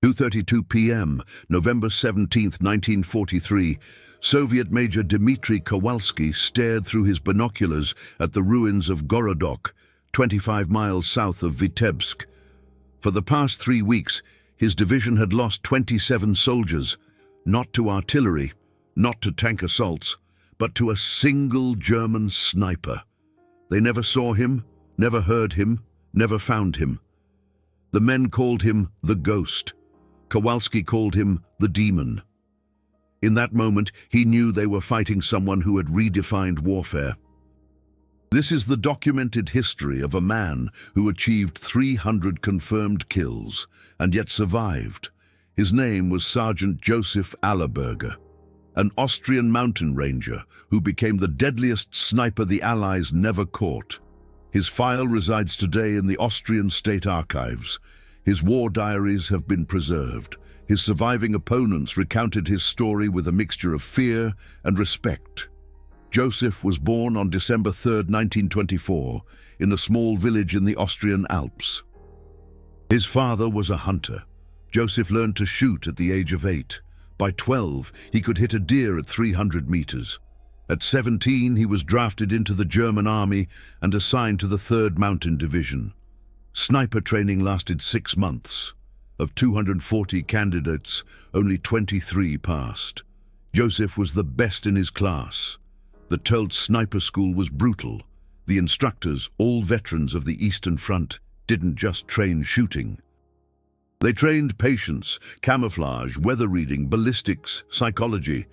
2:32 p.m., November 17, 1943, Soviet Major Dmitry Kowalski stared through his binoculars at the ruins of Gorodok, 25 miles south of Vitebsk. For the past 3 weeks, his division had lost 27 soldiers, not to artillery, not to tank assaults, but to a single German sniper. They never saw him, never heard him, never found him. The men called him the Ghost. Kowalski called him the Demon. In that moment, he knew they were fighting someone who had redefined warfare. This is the documented history of a man who achieved 300 confirmed kills and yet survived. His name was Sergeant Joseph Allerberger, an Austrian mountain ranger who became the deadliest sniper the Allies never caught. His file resides today in the Austrian State Archives. His war diaries have been preserved. His surviving opponents recounted his story with a mixture of fear and respect. Joseph was born on December 3, 1924, in a small village in the Austrian Alps. His father was a hunter. Joseph learned to shoot at the age of 8. By 12, he could hit a deer at 300 meters. At 17, he was drafted into the German army and assigned to the 3rd Mountain Division. Sniper training lasted 6 months. Of 240 candidates, only 23 passed. Joseph was the best in his class. The Tölt Sniper School was brutal. The instructors, all veterans of the Eastern Front, didn't just train shooting. They trained patience, camouflage, weather reading, ballistics, psychology.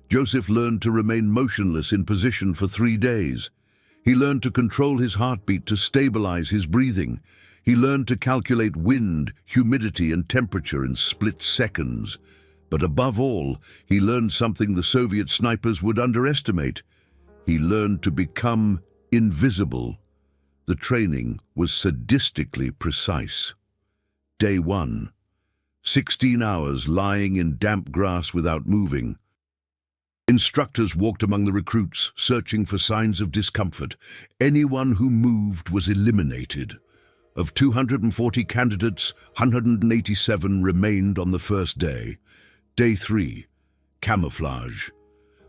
Joseph learned to remain motionless in position for 3 days. He learned to control his heartbeat to stabilize his breathing. He learned to calculate wind, humidity, and temperature in split seconds. But above all, he learned something the Soviet snipers would underestimate. He learned to become invisible. The training was sadistically precise. Day 1. 16 hours lying in damp grass without moving. Instructors walked among the recruits, searching for signs of discomfort. Anyone who moved was eliminated. Of 240 candidates, 187 remained on the first day. Day 3. Camouflage.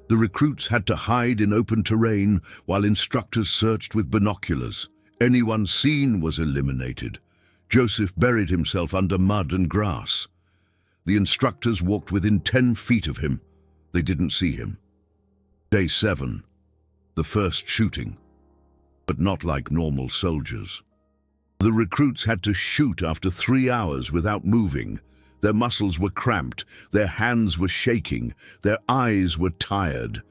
The recruits had to hide in open terrain while instructors searched with binoculars. Anyone seen was eliminated. Joseph buried himself under mud and grass. The instructors walked within 10 feet of him. They didn't see him. Day 7. The first shooting. But not like normal soldiers. The recruits had to shoot after 3 hours without moving. Their muscles were cramped, their hands were shaking, their eyes were tired.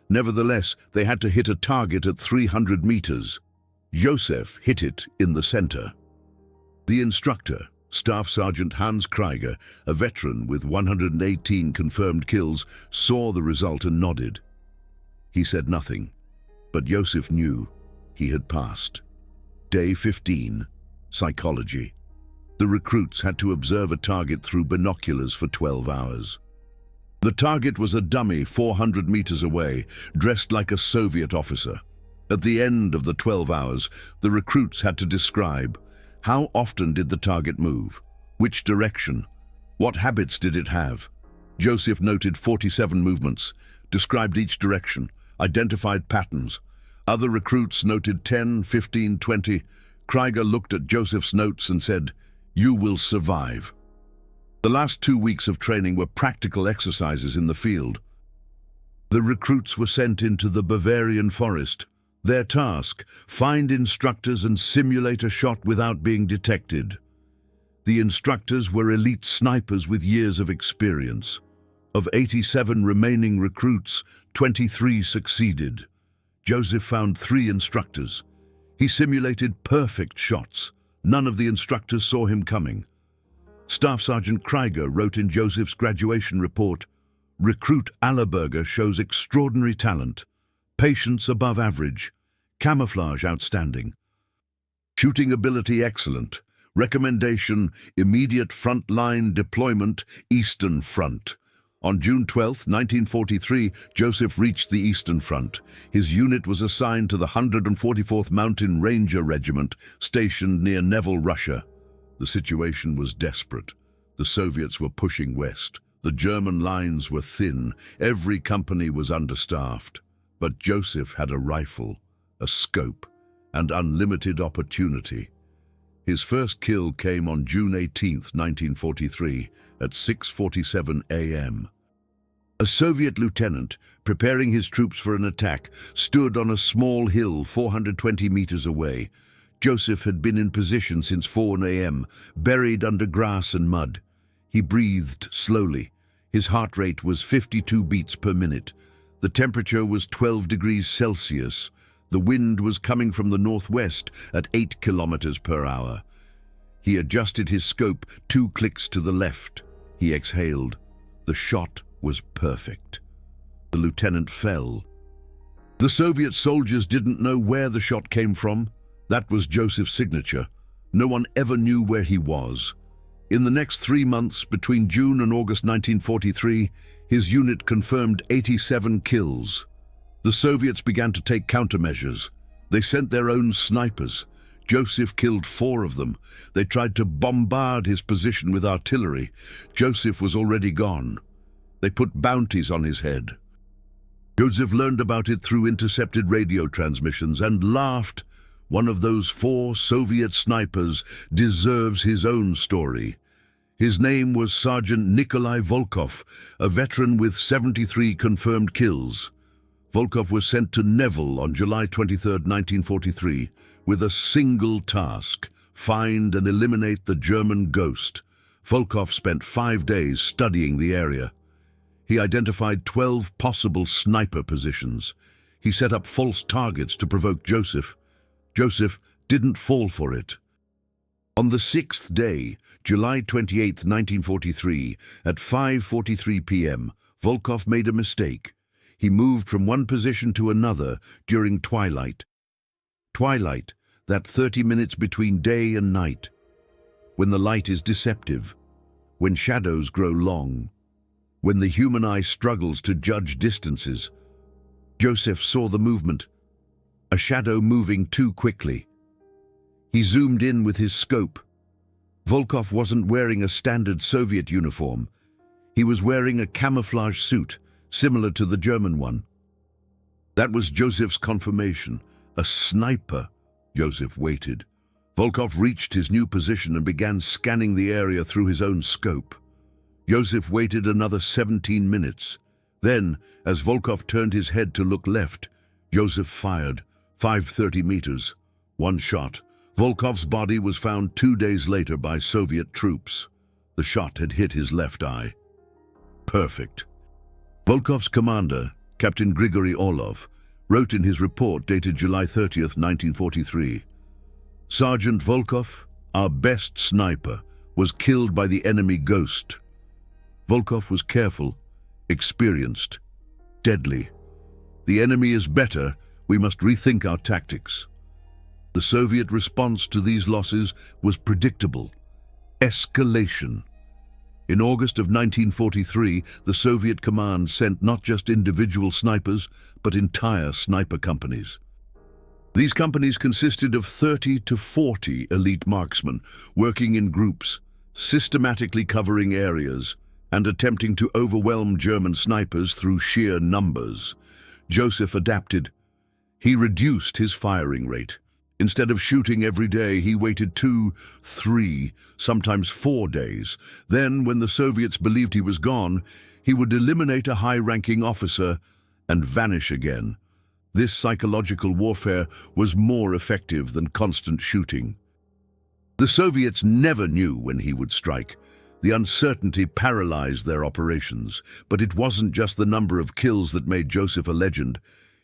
Nevertheless, they had to hit a target at 300 meters. Joseph hit it in the center. The instructor, Staff Sergeant Hans Krieger, a veteran with 118 confirmed kills, saw the result and nodded. He said nothing, but Joseph knew he had passed. Day 15. Psychology. The recruits had to observe a target through binoculars for 12 hours. The target was a dummy 400 meters away, dressed like a Soviet officer. At the end of the 12 hours, the recruits had to describe: how often did the target move? Which direction? What habits did it have? Joseph noted 47 movements, described each direction, identified patterns. Other recruits noted 10, 15, 20. Krieger looked at Joseph's notes and said, "You will survive." The last 2 weeks of training were practical exercises in the field. The recruits were sent into the Bavarian forest. Their task: find instructors and simulate a shot without being detected. The instructors were elite snipers with years of experience. Of 87 remaining recruits, 23 succeeded. Joseph found 3 instructors. He simulated perfect shots. None of the instructors saw him coming. Staff Sergeant Krieger wrote in Joseph's graduation report, "Recruit Allerberger shows extraordinary talent. Patience above average. Camouflage outstanding. Shooting ability excellent. Recommendation: immediate front-line deployment, Eastern Front." On June 12, 1943, Joseph reached the Eastern Front. His unit was assigned to the 144th Mountain Ranger Regiment, stationed near Neville, Russia. The situation was desperate. The Soviets were pushing west. The German lines were thin. Every company was understaffed. But Joseph had a rifle, a scope, and unlimited opportunity. His first kill came on June 18, 1943, at 6:47 a.m. A Soviet lieutenant, preparing his troops for an attack, stood on a small hill 420 meters away. Joseph had been in position since 4 a.m., buried under grass and mud. He breathed slowly. His heart rate was 52 beats per minute. The temperature was 12 degrees Celsius. The wind was coming from the northwest at 8 kilometers per hour. He adjusted his scope 2 clicks to the left. He exhaled. The shot was perfect. The lieutenant fell. The Soviet soldiers didn't know where the shot came from. That was Joseph's signature. No one ever knew where he was. In the next 3 months, between June and August 1943, his unit confirmed 87 kills. The Soviets began to take countermeasures. They sent their own snipers. Joseph killed 4 of them. They tried to bombard his position with artillery. Joseph was already gone. They put bounties on his head. Joseph learned about it through intercepted radio transmissions and laughed. One of those 4 Soviet snipers deserves his own story. His name was Sergeant Nikolai Volkov, a veteran with 73 confirmed kills. Volkov was sent to Neville on July 23, 1943, with a single task: find and eliminate the German ghost. Volkov spent 5 days studying the area. He identified 12 possible sniper positions. He set up false targets to provoke Joseph. Joseph didn't fall for it. On the 6th day, July 28, 1943, at 5:43 p.m., Volkov made a mistake. He moved from one position to another during twilight. Twilight, that 30 minutes between day and night, when the light is deceptive, when shadows grow long, when the human eye struggles to judge distances. Joseph saw the movement, a shadow moving too quickly. He zoomed in with his scope. Volkov wasn't wearing a standard Soviet uniform. He was wearing a camouflage suit, similar to the German one. That was Joseph's confirmation. A sniper. Joseph waited. Volkov reached his new position and began scanning the area through his own scope. Joseph waited another 17 minutes. Then, as Volkov turned his head to look left, Joseph fired. 530 meters. One shot. Volkov's body was found 2 days later by Soviet troops. The shot had hit his left eye. Perfect. Volkov's commander, Captain Grigory Orlov, wrote in his report dated July 30th, 1943, "Sergeant Volkov, our best sniper, was killed by the enemy ghost. Volkov was careful, experienced, deadly. The enemy is better. We must rethink our tactics." The Soviet response to these losses was predictable: escalation. In August of 1943, the Soviet command sent not just individual snipers, but entire sniper companies. These companies consisted of 30 to 40 elite marksmen, working in groups, systematically covering areas, and attempting to overwhelm German snipers through sheer numbers. Joseph adapted. He reduced his firing rate. Instead of shooting every day, he waited 2, 3, sometimes 4 days. Then, when the Soviets believed he was gone, he would eliminate a high-ranking officer and vanish again. This psychological warfare was more effective than constant shooting. The Soviets never knew when he would strike. The uncertainty paralyzed their operations. But it wasn't just the number of kills that made Joseph a legend.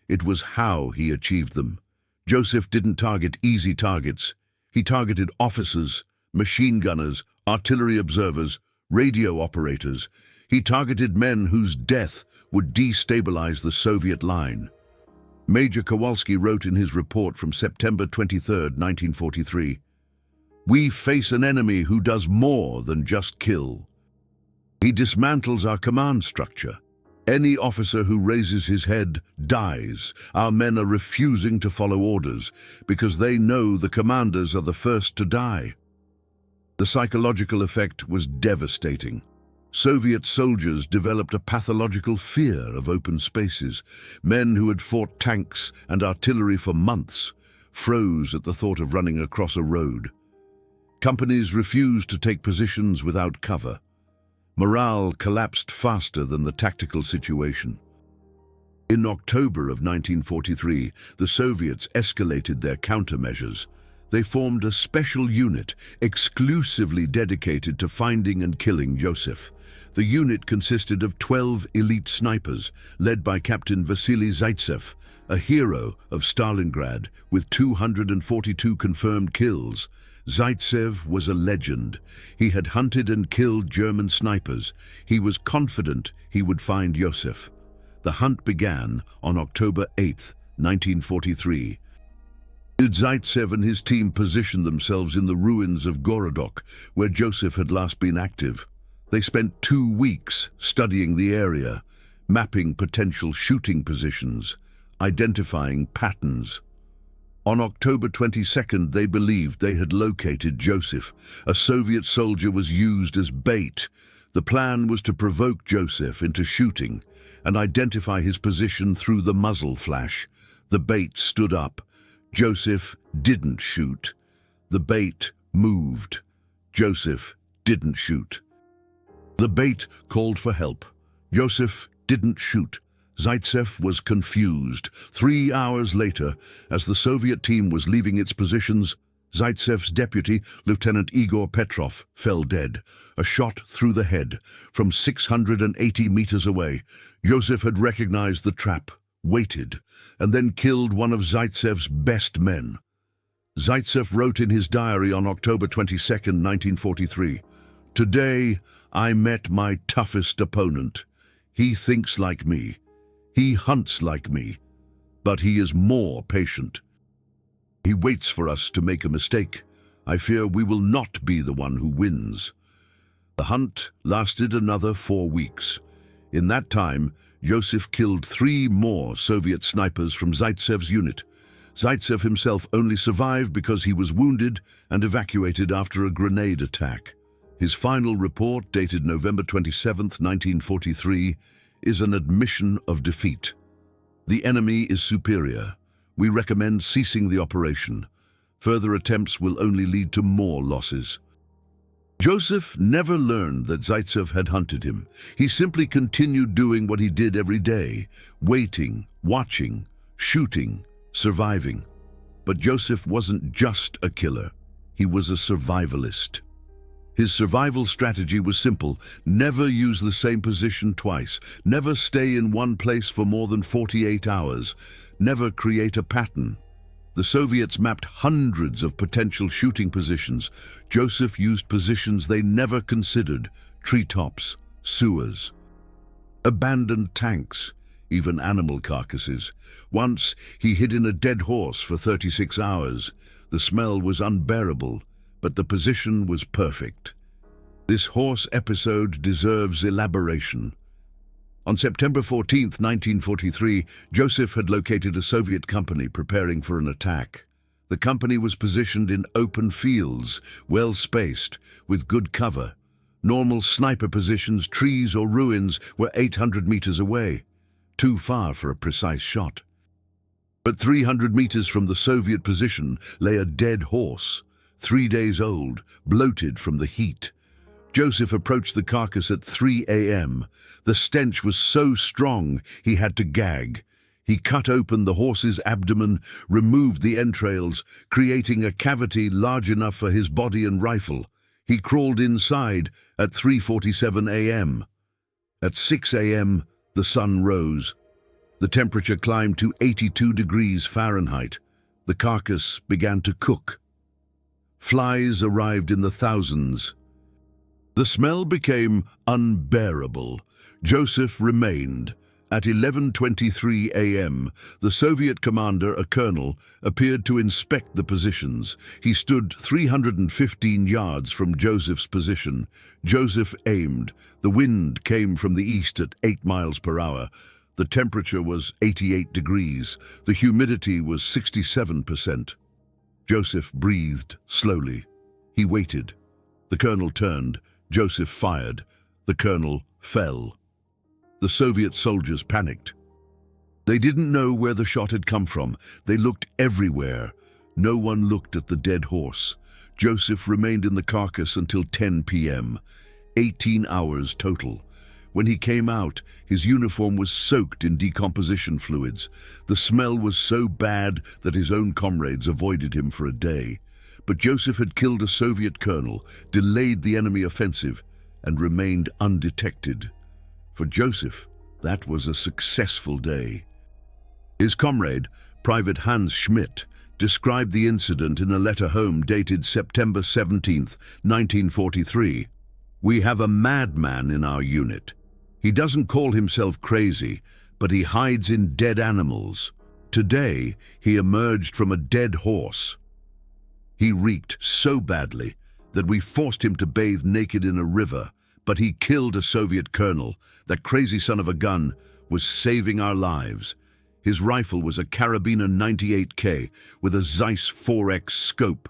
It was how he achieved them. Joseph didn't target easy targets. He targeted officers, machine gunners, artillery observers, radio operators. He targeted men whose death would destabilize the Soviet line. Major Kowalski wrote in his report from September 23, 1943, "We face an enemy who does more than just kill. He dismantles our command structure. Any officer who raises his head dies. Our men are refusing to follow orders because they know the commanders are the first to die." The psychological effect was devastating. Soviet soldiers developed a pathological fear of open spaces. Men who had fought tanks and artillery for months froze at the thought of running across a road. Companies refused to take positions without cover. Morale collapsed faster than the tactical situation. In October of 1943, the Soviets escalated their countermeasures. They formed a special unit exclusively dedicated to finding and killing Joseph. The unit consisted of 12 elite snipers, led by Captain Vasily Zaitsev, a hero of Stalingrad with 242 confirmed kills. Zaitsev was a legend. He had hunted and killed German snipers. He was confident he would find Joseph. The hunt began on October 8, 1943. Zaitsev and his team positioned themselves in the ruins of Gorodok, where Joseph had last been active. They spent 2 weeks studying the area, mapping potential shooting positions, identifying patterns. On October 22nd, they believed they had located Joseph. A Soviet soldier was used as bait. The plan was to provoke Joseph into shooting and identify his position through the muzzle flash. The bait stood up. Joseph didn't shoot. The bait moved. Joseph didn't shoot. The bait called for help. Joseph didn't shoot. Zaitsev was confused. 3 hours later, as the Soviet team was leaving its positions, Zaitsev's deputy, Lieutenant Igor Petrov, fell dead, a shot through the head. From 680 meters away, Joseph had recognized the trap, waited, and then killed one of Zaitsev's best men. Zaitsev wrote in his diary on October 22, 1943, "Today, I met my toughest opponent. He thinks like me. He hunts like me, but he is more patient. He waits for us to make a mistake. I fear we will not be the one who wins." The hunt lasted another 4 weeks. In that time, Joseph killed 3 more Soviet snipers from Zaitsev's unit. Zaitsev himself only survived because he was wounded and evacuated after a grenade attack. His final report, dated November 27, 1943, is an admission of defeat. "The enemy is superior. We recommend ceasing the operation. Further attempts will only lead to more losses." Joseph never learned that Zaitsev had hunted him. He simply continued doing what he did every day, waiting, watching, shooting, surviving. But Joseph wasn't just a killer. He was a survivalist. His survival strategy was simple: never use the same position twice, never stay in one place for more than 48 hours, never create a pattern. The Soviets mapped hundreds of potential shooting positions. Joseph used positions they never considered: treetops, sewers, abandoned tanks, even animal carcasses. Once, he hid in a dead horse for 36 hours. The smell was unbearable, but the position was perfect. This horse episode deserves elaboration. On September 14, 1943, Joseph had located a Soviet company preparing for an attack. The company was positioned in open fields, well spaced, with good cover. Normal sniper positions, trees or ruins, were 800 meters away, too far for a precise shot. But 300 meters from the Soviet position lay a dead horse, 3 days old, bloated from the heat. Joseph approached the carcass at 3 a.m. The stench was so strong he had to gag. He cut open the horse's abdomen, removed the entrails, creating a cavity large enough for his body and rifle. He crawled inside at 3:47 a.m. At 6 a.m., the sun rose. The temperature climbed to 82 degrees Fahrenheit. The carcass began to cook. Flies arrived in the thousands. The smell became unbearable. Joseph remained. At 11:23 a.m., the Soviet commander, a colonel, appeared to inspect the positions. He stood 315 yards from Joseph's position. Joseph aimed. The wind came from the east at 8 miles per hour. The temperature was 88 degrees. The humidity was 67%. Joseph breathed slowly. He waited. The colonel turned. Joseph fired. The colonel fell. The Soviet soldiers panicked. They didn't know where the shot had come from. They looked everywhere. No one looked at the dead horse. Joseph remained in the carcass until 10 p.m. 18 hours total. When he came out, his uniform was soaked in decomposition fluids. The smell was so bad that his own comrades avoided him for a day. But Joseph had killed a Soviet colonel, delayed the enemy offensive, and remained undetected. For Joseph, that was a successful day. His comrade, Private Hans Schmidt, described the incident in a letter home dated September 17, 1943. "We have a madman in our unit. He doesn't call himself crazy, but he hides in dead animals. Today, he emerged from a dead horse. He reeked so badly that we forced him to bathe naked in a river, but he killed a Soviet colonel. That crazy son of a gun was saving our lives. His rifle was a Carabiner 98K with a Zeiss 4X scope.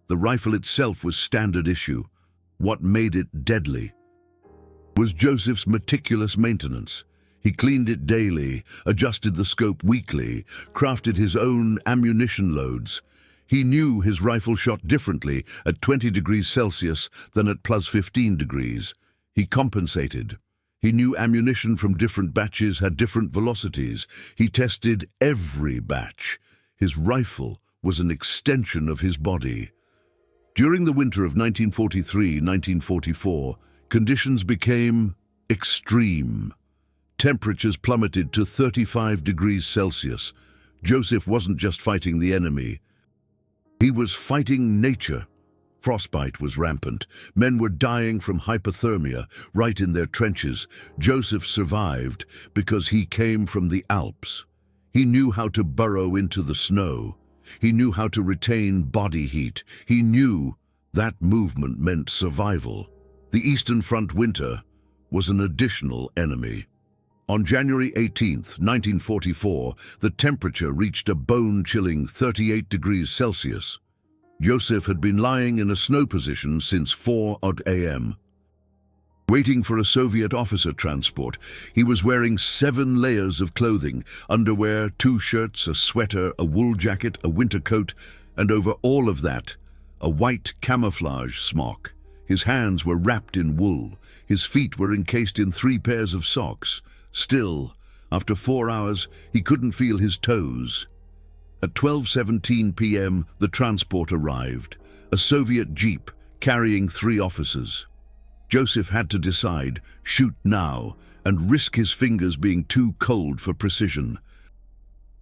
The rifle itself was standard issue. What made it deadly was Joseph's meticulous maintenance. He cleaned it daily, adjusted the scope weekly, crafted his own ammunition loads. He knew his rifle shot differently at 20 degrees Celsius than at plus 15 degrees. He compensated. He knew ammunition from different batches had different velocities. He tested every batch. His rifle was an extension of his body. During the winter of 1943-1944, conditions became extreme. Temperatures plummeted to 35 degrees Celsius. Joseph wasn't just fighting the enemy. He was fighting nature. Frostbite was rampant. Men were dying from hypothermia right in their trenches. Joseph survived because he came from the Alps. He knew how to burrow into the snow. He knew how to retain body heat. He knew that movement meant survival. The Eastern Front winter was an additional enemy. On January 18, 1944, the temperature reached a bone-chilling 38 degrees Celsius. Joseph had been lying in a snow position since 4 a.m. Waiting for a Soviet officer transport. He was wearing 7 layers of clothing, underwear, 2 shirts, a sweater, a wool jacket, a winter coat, and over all of that, a white camouflage smock. His hands were wrapped in wool. His feet were encased in 3 pairs of socks. Still, after 4 hours, he couldn't feel his toes. At 12:17 p.m., the transport arrived, a Soviet jeep carrying 3 officers. Joseph had to decide, shoot now and risk his fingers being too cold for precision,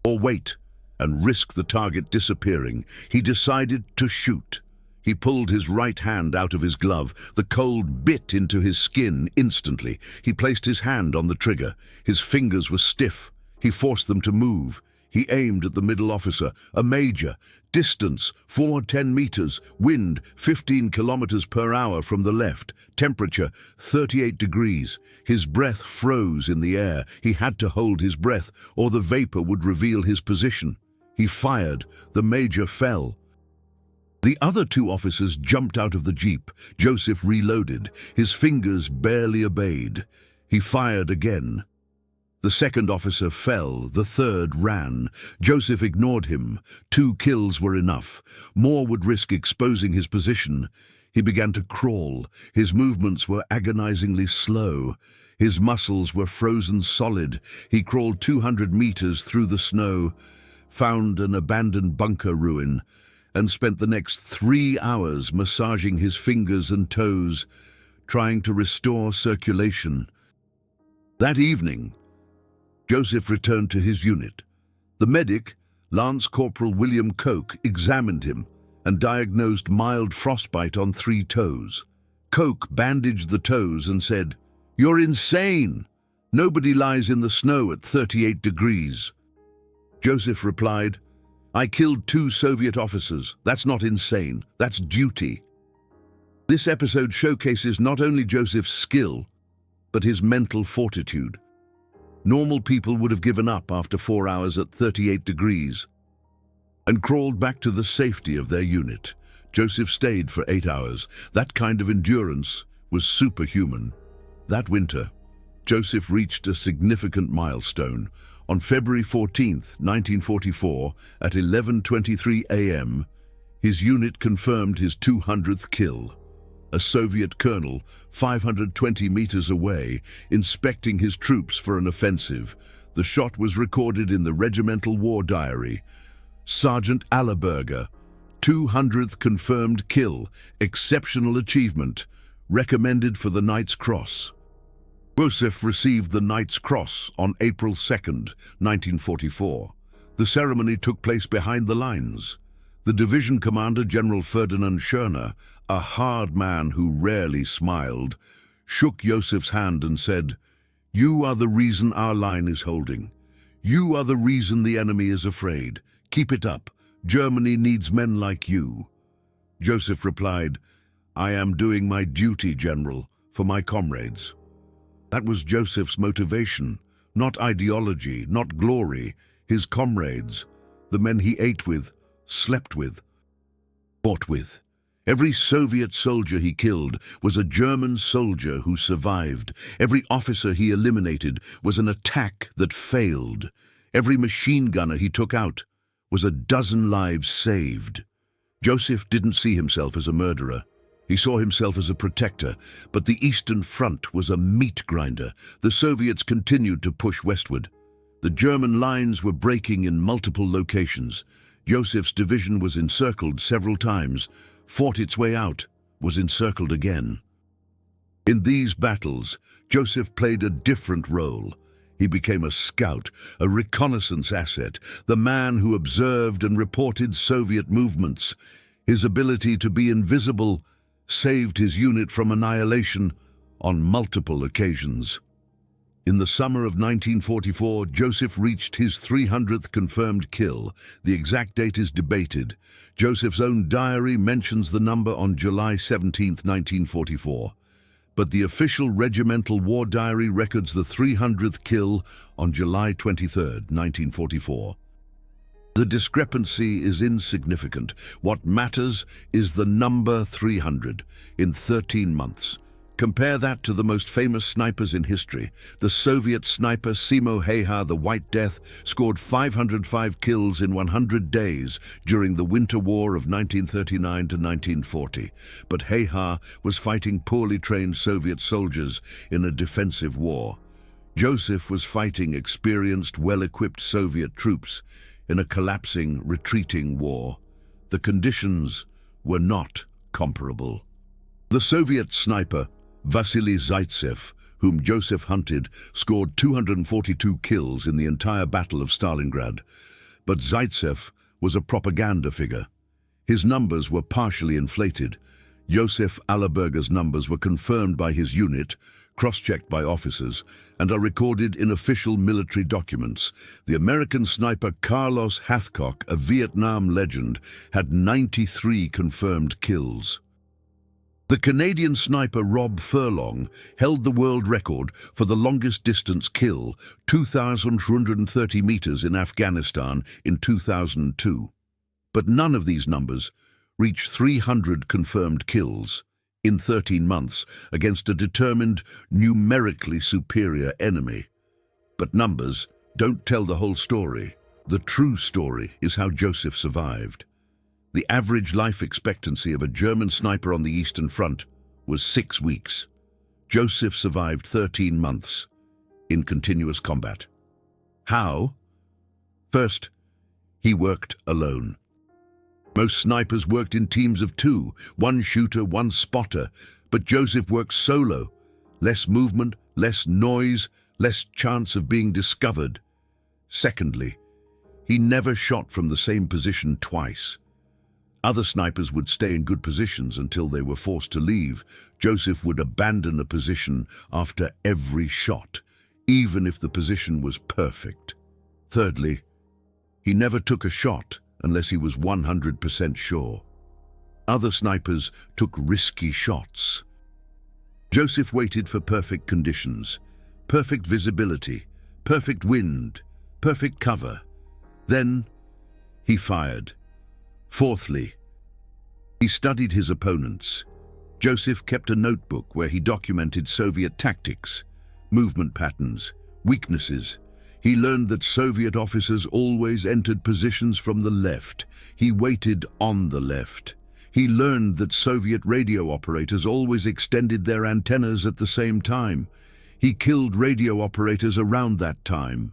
or wait and risk the target disappearing. He decided to shoot. He pulled his right hand out of his glove. The cold bit into his skin instantly. He placed his hand on the trigger. His fingers were stiff. He forced them to move. He aimed at the middle officer, a major. Distance, 410 meters. Wind, 15 kilometers per hour from the left. Temperature, 38 degrees. His breath froze in the air. He had to hold his breath, or the vapor would reveal his position. He fired. The major fell. The other 2 officers jumped out of the jeep. Joseph reloaded. His fingers barely obeyed. He fired again. The second officer fell, the third ran. Joseph ignored him. 2 kills were enough. More would risk exposing his position. He began to crawl. His movements were agonizingly slow. His muscles were frozen solid. He crawled 200 meters through the snow, found an abandoned bunker ruin, and spent the next 3 hours massaging his fingers and toes, trying to restore circulation. That evening, Joseph returned to his unit. The medic, Lance Corporal William Koch, examined him and diagnosed mild frostbite on 3 toes. Koch bandaged the toes and said, "You're insane! Nobody lies in the snow at 38 degrees. Joseph replied, "I killed 2 Soviet officers. That's not insane. That's duty." This episode showcases not only Joseph's skill, but his mental fortitude. Normal people would have given up after 4 hours at 38 degrees and crawled back to the safety of their unit. Joseph stayed for 8 hours. That kind of endurance was superhuman. That winter, Joseph reached a significant milestone. On February 14th, 1944, at 11:23 a.m., his unit confirmed his 200th kill. A Soviet colonel, 520 meters away, inspecting his troops for an offensive. The shot was recorded in the regimental war diary. Sergeant Allerberger, 200th confirmed kill, exceptional achievement, recommended for the Knight's Cross. Joseph received the Knight's Cross on April 2nd, 1944. The ceremony took place behind the lines. The division commander, General Ferdinand Schörner, a hard man who rarely smiled, shook Joseph's hand and said, "You are the reason our line is holding. You are the reason the enemy is afraid. Keep it up. Germany needs men like you." Joseph replied, "I am doing my duty, General, for my comrades." That was Joseph's motivation, not ideology, not glory, his comrades, the men he ate with, slept with, fought with. Every Soviet soldier he killed was a German soldier who survived. Every officer he eliminated was an attack that failed. Every machine gunner he took out was a dozen lives saved. Joseph didn't see himself as a murderer. He saw himself as a protector, but the Eastern Front was a meat grinder. The Soviets continued to push westward. The German lines were breaking in multiple locations. Joseph's division was encircled several times, fought its way out, was encircled again. In these battles, Joseph played a different role. He became a scout, a reconnaissance asset, the man who observed and reported Soviet movements. His ability to be invisible saved his unit from annihilation on multiple occasions. In the summer of 1944, Joseph reached his 300th confirmed kill. The exact date is debated. Joseph's own diary mentions the number on July 17, 1944. But the official regimental war diary records the 300th kill on July 23, 1944. The discrepancy is insignificant. What matters is the number 300 in 13 months. Compare that to the most famous snipers in history. The Soviet sniper Simo Häyhä, the White Death, scored 505 kills in 100 days during the Winter War of 1939 to 1940. But Häyhä was fighting poorly trained Soviet soldiers in a defensive war. Joseph was fighting experienced, well-equipped Soviet troops in a collapsing, retreating war. The conditions were not comparable. The Soviet sniper Vasily Zaitsev, whom Joseph hunted, scored 242 kills in the entire Battle of Stalingrad. But Zaitsev was a propaganda figure. His numbers were partially inflated. Joseph Allerberger's numbers were confirmed by his unit, cross-checked by officers, and are recorded in official military documents. The American sniper Carlos Hathcock, a Vietnam legend, had 93 confirmed kills. The Canadian sniper Rob Furlong held the world record for the longest distance kill, 2,230 meters in Afghanistan in 2002. But none of these numbers reached 300 confirmed kills in 13 months against a determined, numerically superior enemy. But numbers don't tell the whole story. The true story is how Joseph survived. The average life expectancy of a German sniper on the Eastern Front was 6 weeks. Joseph survived 13 months in continuous combat. How? First, he worked alone. Most snipers worked in teams of 2, one shooter, one spotter, but Joseph worked solo. Less movement, less noise, less chance of being discovered. Secondly, he never shot from the same position twice. Other snipers would stay in good positions until they were forced to leave. Joseph would abandon a position after every shot, even if the position was perfect. Thirdly, he never took a shot unless he was 100% sure. Other snipers took risky shots. Joseph waited for perfect conditions, perfect visibility, perfect wind, perfect cover. Then he fired. Fourthly, He studied his opponents. Joseph kept a notebook where he documented Soviet tactics, movement patterns, weaknesses. He learned that Soviet officers always entered positions from the left. He waited on the left. He learned that Soviet radio operators always extended their antennas at the same time. He killed radio operators around that time.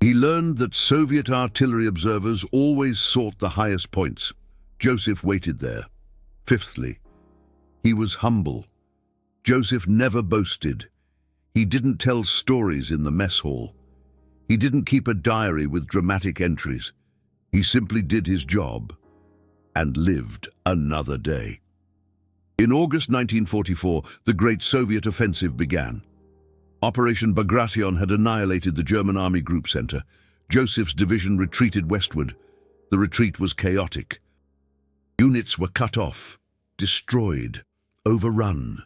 He learned that Soviet artillery observers always sought the highest points. Joseph waited there. Fifthly, he was humble. Joseph never boasted. He didn't tell stories in the mess hall. He didn't keep a diary with dramatic entries. He simply did his job and lived another day. In August 1944, the Great Soviet Offensive began. Operation Bagration had annihilated the German Army Group Center. Joseph's division retreated westward. The retreat was chaotic. Units were cut off, destroyed, overrun.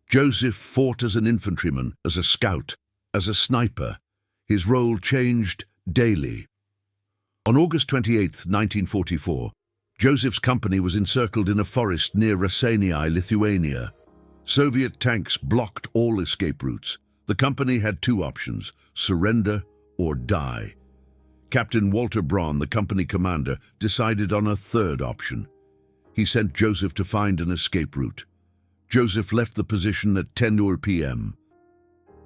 Joseph fought as an infantryman, as a scout, as a sniper. His role changed daily. On August 28, 1944, Joseph's company was encircled in a forest near Raseiniai, Lithuania. Soviet tanks blocked all escape routes. The company had two options: surrender or die. Captain Walter Braun, the company commander, decided on a third option. He sent Joseph to find an escape route. Joseph left the position at 10 p.m.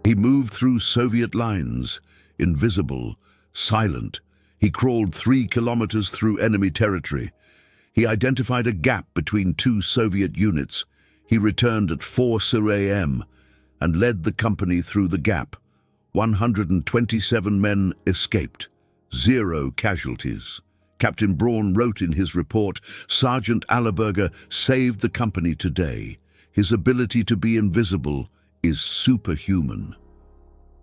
He moved through Soviet lines, invisible, silent. He crawled 3 kilometers through enemy territory. He identified a gap between two Soviet units. He returned at 4 a.m. and led the company through the gap. 127 men escaped, 0 casualties. Captain Braun wrote in his report, "Sergeant Allerberger saved the company today. His ability to be invisible is superhuman."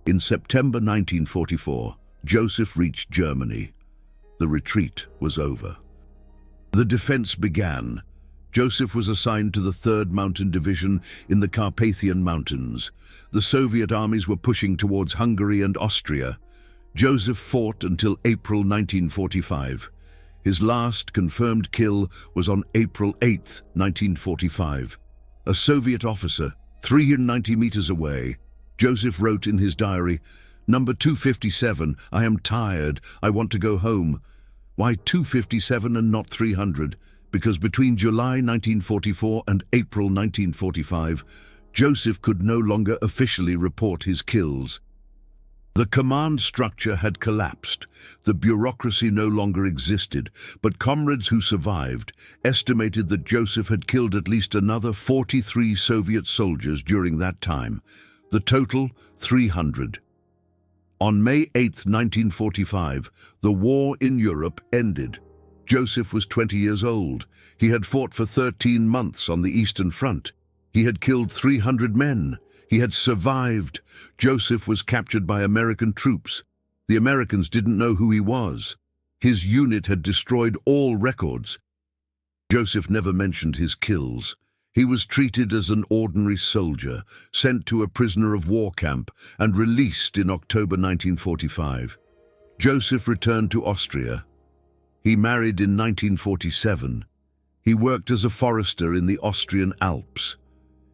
In September 1944, Joseph reached Germany. The retreat was over. The defense began. Joseph was assigned to the 3rd Mountain Division in the Carpathian Mountains. The Soviet armies were pushing towards Hungary and Austria. Joseph fought until April 1945. His last confirmed kill was on April 8, 1945. A Soviet officer, 390 meters away. Joseph wrote in his diary, "Number 257, I am tired, I want to go home." Why 257 and not 300? Because between July 1944 and April 1945, Joseph could no longer officially report his kills. The command structure had collapsed. The bureaucracy no longer existed, but comrades who survived estimated that Joseph had killed at least another 43 Soviet soldiers during that time. The total, 300. On May 8, 1945, the war in Europe ended. Joseph was 20 years old. He had fought for 13 months on the Eastern Front. He had killed 300 men. He had survived. Joseph was captured by American troops. The Americans didn't know who he was. His unit had destroyed all records. Joseph never mentioned his kills. He was treated as an ordinary soldier, sent to a prisoner of war camp, and released in October 1945. Joseph returned to Austria. He married in 1947. He worked as a forester in the Austrian Alps.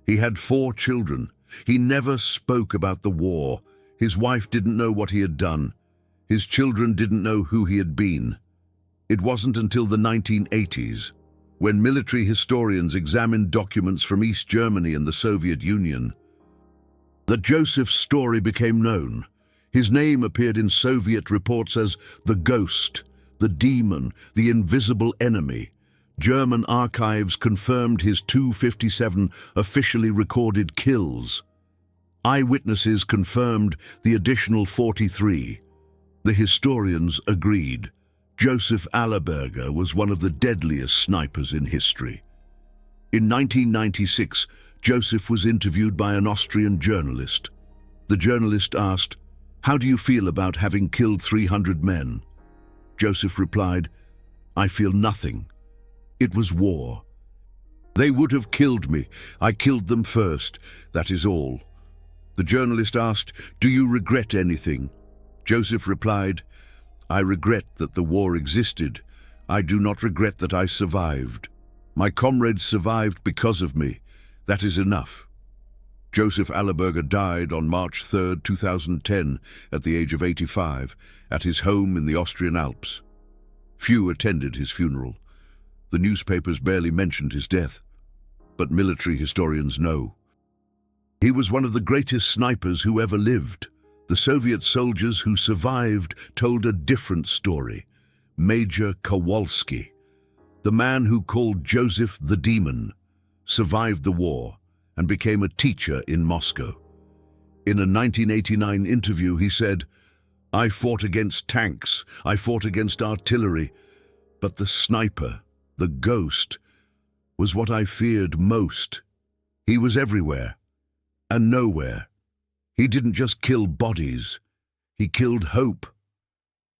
He had 4 children. He never spoke about the war. His wife didn't know what he had done. His children didn't know who he had been. It wasn't until the 1980s, when military historians examined documents from East Germany and the Soviet Union, that Joseph's story became known. His name appeared in Soviet reports as the ghost, the demon, the invisible enemy. German archives confirmed his 257 officially recorded kills. Eyewitnesses confirmed the additional 43. The historians agreed. Joseph Allerberger was one of the deadliest snipers in history. In 1996, Joseph was interviewed by an Austrian journalist. The journalist asked, "How do you feel about having killed 300 men?" Joseph replied, "I feel nothing. It was war. They would have killed me. I killed them first. That is all." The journalist asked, "Do you regret anything?" Joseph replied, "I regret that the war existed. I do not regret that I survived. My comrades survived because of me. That is enough. Joseph Allerberger died on March 3, 2010, at the age of 85, at his home in the Austrian Alps. Few attended his funeral. The newspapers barely mentioned his death, but military historians know. He was one of the greatest snipers who ever lived. The Soviet soldiers who survived told a different story. Major Kowalski, the man who called Joseph the Demon, survived the war and became a teacher in Moscow. In a 1989 interview, he said, "I fought against tanks, I fought against artillery, but the sniper, the ghost, was what I feared most. He was everywhere and nowhere. He didn't just kill bodies, he killed hope."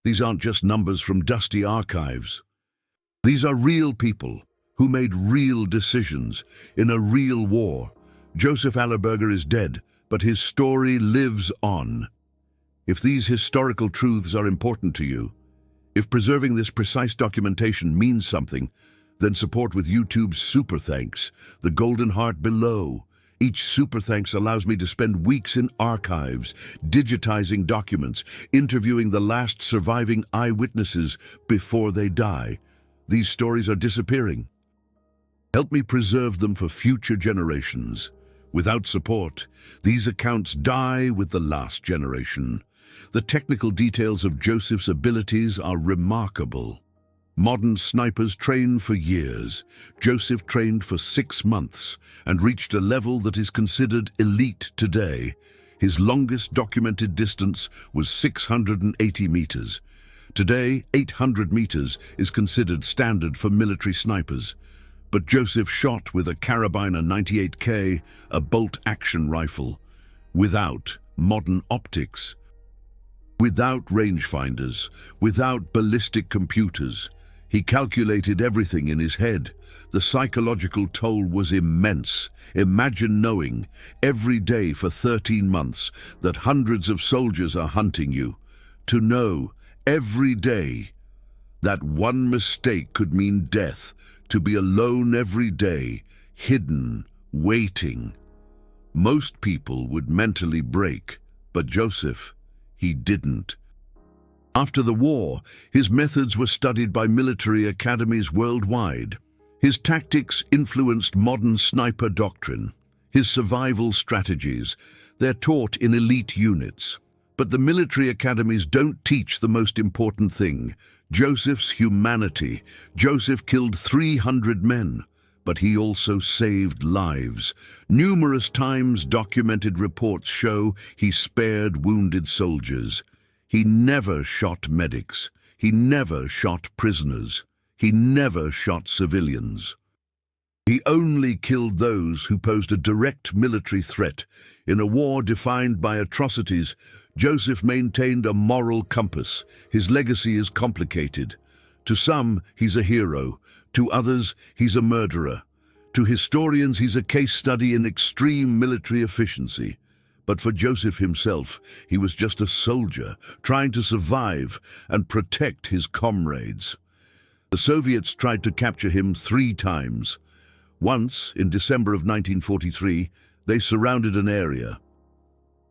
These aren't just numbers from dusty archives. These are real people who made real decisions in a real war. Joseph Allerberger is dead, but his story lives on. If these historical truths are important to you, if preserving this precise documentation means something, then support with YouTube's Super Thanks, the golden heart below. Each Super Thanks allows me to spend weeks in archives, digitizing documents, interviewing the last surviving eyewitnesses before they die. These stories are disappearing. Help me preserve them for future generations. Without support, these accounts die with the last generation. The technical details of Joseph's abilities are remarkable. Modern snipers train for years. Joseph trained for 6 months and reached a level that is considered elite today. His longest documented distance was 680 meters. Today, 800 meters is considered standard for military snipers. But Joseph shot with a Carabiner 98K, a bolt-action rifle, without modern optics, without rangefinders, without ballistic computers. He calculated everything in his head. The psychological toll was immense. Imagine knowing, every day for 13 months, that hundreds of soldiers are hunting you. To know, every day, that one mistake could mean death. To be alone every day, hidden, waiting. Most people would mentally break, but Joseph, he didn't. After the war, his methods were studied by military academies worldwide. His tactics influenced modern sniper doctrine. His survival strategies, they're taught in elite units. But the military academies don't teach the most important thing: Joseph's humanity. Joseph killed 300 men, but he also saved lives. Numerous times documented reports show he spared wounded soldiers. He never shot medics. He never shot prisoners. He never shot civilians. He only killed those who posed a direct military threat. In a war defined by atrocities, Joseph maintained a moral compass. His legacy is complicated. To some, he's a hero. To others, he's a murderer. To historians, he's a case study in extreme military efficiency. But for Joseph himself, he was just a soldier trying to survive and protect his comrades. The Soviets tried to capture him 3 times. Once, in December of 1943, they surrounded an area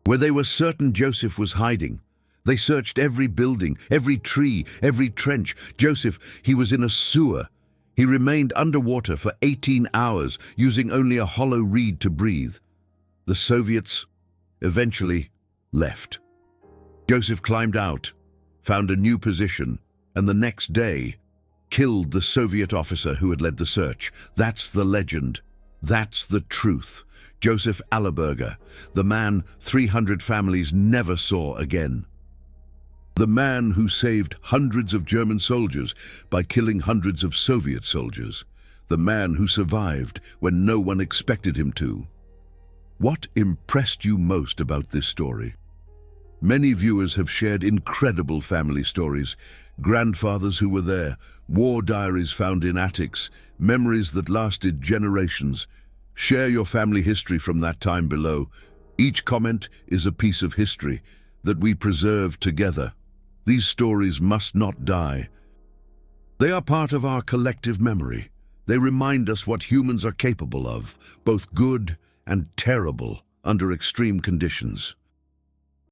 where they were certain Joseph was hiding. They searched every building, every tree, every trench. Joseph, he was in a sewer. He remained underwater for 18 hours, using only a hollow reed to breathe. The Soviets eventually left. Joseph climbed out, found a new position, and the next day killed the Soviet officer who had led the search. That's the legend. That's the truth. Joseph Allerberger, the man 300 families never saw again. The man who saved hundreds of German soldiers by killing hundreds of Soviet soldiers. The man who survived when no one expected him to. What impressed you most about this story? Many viewers have shared incredible family stories, grandfathers who were there, war diaries found in attics, memories that lasted generations. Share your family history from that time below. Each comment is a piece of history that we preserve together. These stories must not die. They are part of our collective memory. They remind us what humans are capable of, both good and terrible, under extreme conditions.